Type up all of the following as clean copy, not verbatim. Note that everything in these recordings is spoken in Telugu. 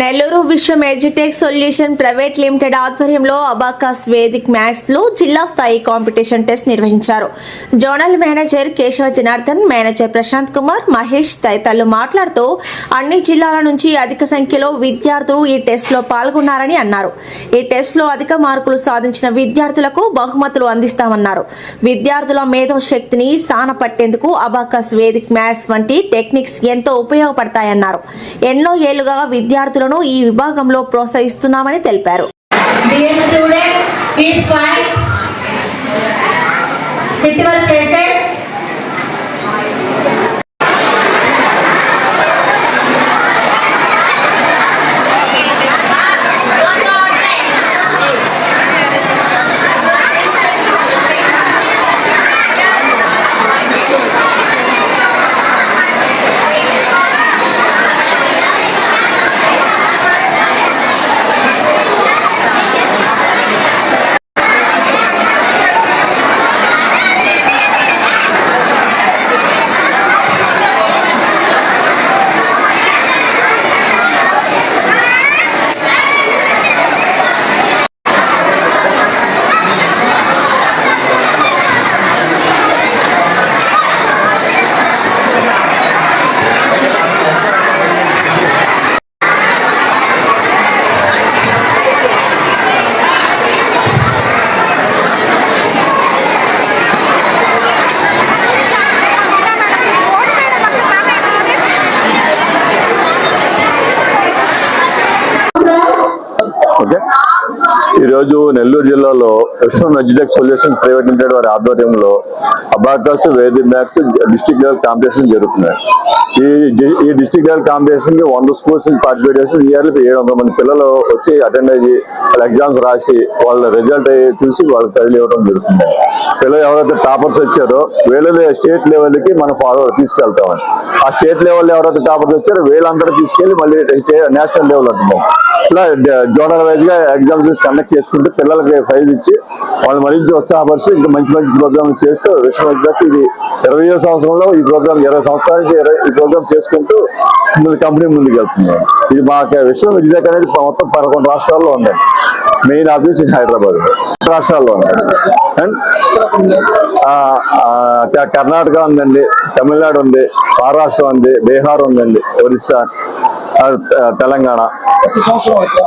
Nellore Vishwam edutech solution private limited ఆధ్వర్యంలో అబాకస్ వేదిక్ మ్యాథ్స్ లో జిల్లా స్థాయి కాంపిటీషన్ టెస్ట్ నిర్వహించారు. Zonal manager Keshava Janardhan, manager Prashanth Kumar, Mahesh తదితరులు మాట్లాడుతూ అన్ని జిల్లాల నుంచి అధిక సంఖ్యలో విద్యార్థులు ఈ టెస్ట్ లో పాల్గొన్నారని అన్నారు. ఈ టెస్ట్ లో అధిక మార్కులు సాధించిన విద్యార్థులకు బహుమతులు అందిస్తామన్నారు. విద్యార్థుల మేధో శక్తిని సానపట్టేందుకు అబాకస్ వేదిక్ మ్యాథ్స్ వంటి టెక్నిక్స్ ఎంతో ఉపయోగపడతాయన్నారు. ఎన్నో ఏళ్లుగా విద్యార్థులను ఈ విభాగంలో ప్రోత్సహిస్తున్నామని తెలిపారు. ఈరోజు నెల్లూరు జిల్లాలో విశ్వం ఎడ్యుటెక్ సొల్యూషన్ ప్రైవేట్ లిమిటెడ్ వారి ఆధ్వర్యంలో abacus Vedic maths district level competition జరుగుతున్నాయి. ఈ డిస్ట్రిక్ట్ లెవెల్ కాంపిటీషన్ కి 100 స్కూల్స్ పార్టిసిపేట్ చేసి ఇయర్లీ 700 మంది పిల్లలు వచ్చి అటెండ్ అయ్యి వాళ్ళ ఎగ్జామ్స్ రాసి వాళ్ళ రిజల్ట్ చూసి వాళ్ళకి ప్రైజ్ ఇవ్వడం జరుగుతుంది. పిల్లలు ఎవరైతే టాపర్స్ వచ్చారో వీళ్ళని స్టేట్ లెవెల్ కి మనం తీసుకెళ్తామని, ఆ స్టేట్ లెవెల్ ఎవరైతే టాపర్స్ వచ్చారో వీళ్ళందరూ తీసుకెళ్లి మళ్ళీ నేషనల్ లెవెల్ అంటున్నాం. ఇలా జోనల్ వైజ్ గా ఎగ్జామ్స్ కండక్ట్ చేసుకుంటూ పిల్లలకి ప్రైజ్ ఇచ్చి వాళ్ళు మరింత ఉత్సాహపరిచి ఇంకా మంచి మంచి ప్రోగ్రామ్ చేస్తూ విశ్వం ఎడ్యుటెక్ ఇది 20వ సంవత్సరంలో ఈ ప్రోగ్రామ్ 20 సంవత్సరానికి ఈ ప్రోగ్రామ్ చేసుకుంటూ కంపెనీ ముందుకు వెళ్తున్నారు. ఇది మా విశ్వం ఎడ్యుటెక్ అనేది మొత్తం 11 రాష్ట్రాల్లో ఉంది. మెయిన్ ఆఫీస్ హైదరాబాద్ రాష్ట్రాల్లో ఉంది. అండ్ కర్ణాటక ఉందండి, తమిళనాడు ఉంది, మహారాష్ట్ర ఉంది, బీహార్ ఉందండి, ఒరిస్సా, తెలంగాణ.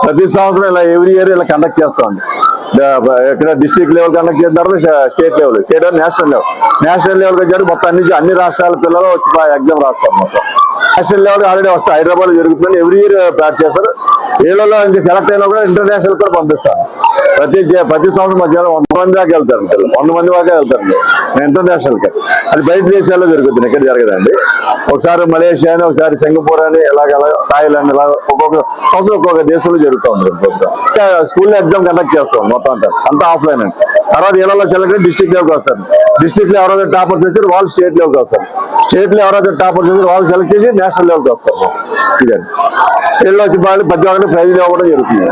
ప్రతి సంవత్సరం ఇలా ఎవ్రీ ఇయర్ ఇలా కండక్ట్ చేస్తామండి. ఇక్కడ డిస్ట్రిక్ట్ లెవెల్ కండక్ట్ చేసిన తర్వాత స్టేట్ లెవెల్, నేషనల్ లెవెల్ వచ్చారు. మొత్తం అన్ని రాష్ట్రాల పిల్లలు వచ్చి ఎగ్జామ్ రాస్తారు. మొత్తం నేషనల్ లెవెల్ ఆల్రెడీ వస్తాయి, హైదరాబాద్ జరుగుతుంది. ఎవ్రీ ఇయర్ ప్రాక్టీస్ చేస్తారు. వీళ్ళలో ఇంకా సెలెక్ట్ అయినా కూడా ఇంటర్నేషనల్ కూడా పంపిస్తాను. ప్రతి సంవత్సరం మధ్యలో 100 మంది దాకా వెళ్తారు. 100 మంది దాకా వెళ్తారు ఇంటర్నేషనల్ కి. అది బయట దేశాల్లో జరుగుతుంది, ఎక్కడ జరగదండి. ఒకసారి మలేషియా అని, ఒకసారి సింగపూర్ అని, ఇలాగ థాయిలాండ్, ఇలా ఒక్కొక్క సంవత్సరం ఒక్కొక్క దేశంలో జరుగుతూ ఉంటుంది ప్రోగ్రామ్. స్కూల్లో ఎగ్జామ్ కండక్ట్ చేస్తాం మొత్తం అంతా ఆఫ్లైన్ అండి. తర్వాత ఇళ్లలో సెలెక్ట్ డిస్ట్రిక్ట్ లెవెల్కి వస్తారు. డిస్ట్రిక్ట్ లో ఎవరైతే టాపర్ చేశారు వాళ్ళు స్టేట్ లెవెల్కి వస్తారు. స్టేట్ లో ఎవరైతే టాపర్ చేశారు వాళ్ళు సెలెక్ట్ చేసి నేషనల్ లెవెల్కి వస్తారు. ఇదండి వీళ్ళు వచ్చి ప్రతి ఒక్కరికి ప్రైజ్ ఇవ్వడం జరుగుతుంది.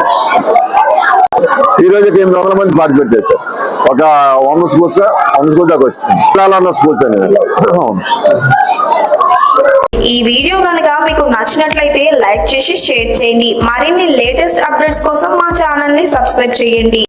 ఈ రోజు 800 మంది పార్టిసిపేట్ చేశారు. ఒక 100 స్కూల్స్ దాకా వచ్చింది. స్కూల్స్ అనేది. ఈ వీడియో కనుక మీకు నచ్చినట్లయితే లైక్ చేసి షేర్ చేయండి. మరిన్ని లేటెస్ట్ అప్డేట్స్ కోసం మా ఛానల్ ని సబ్స్క్రైబ్ చేయండి.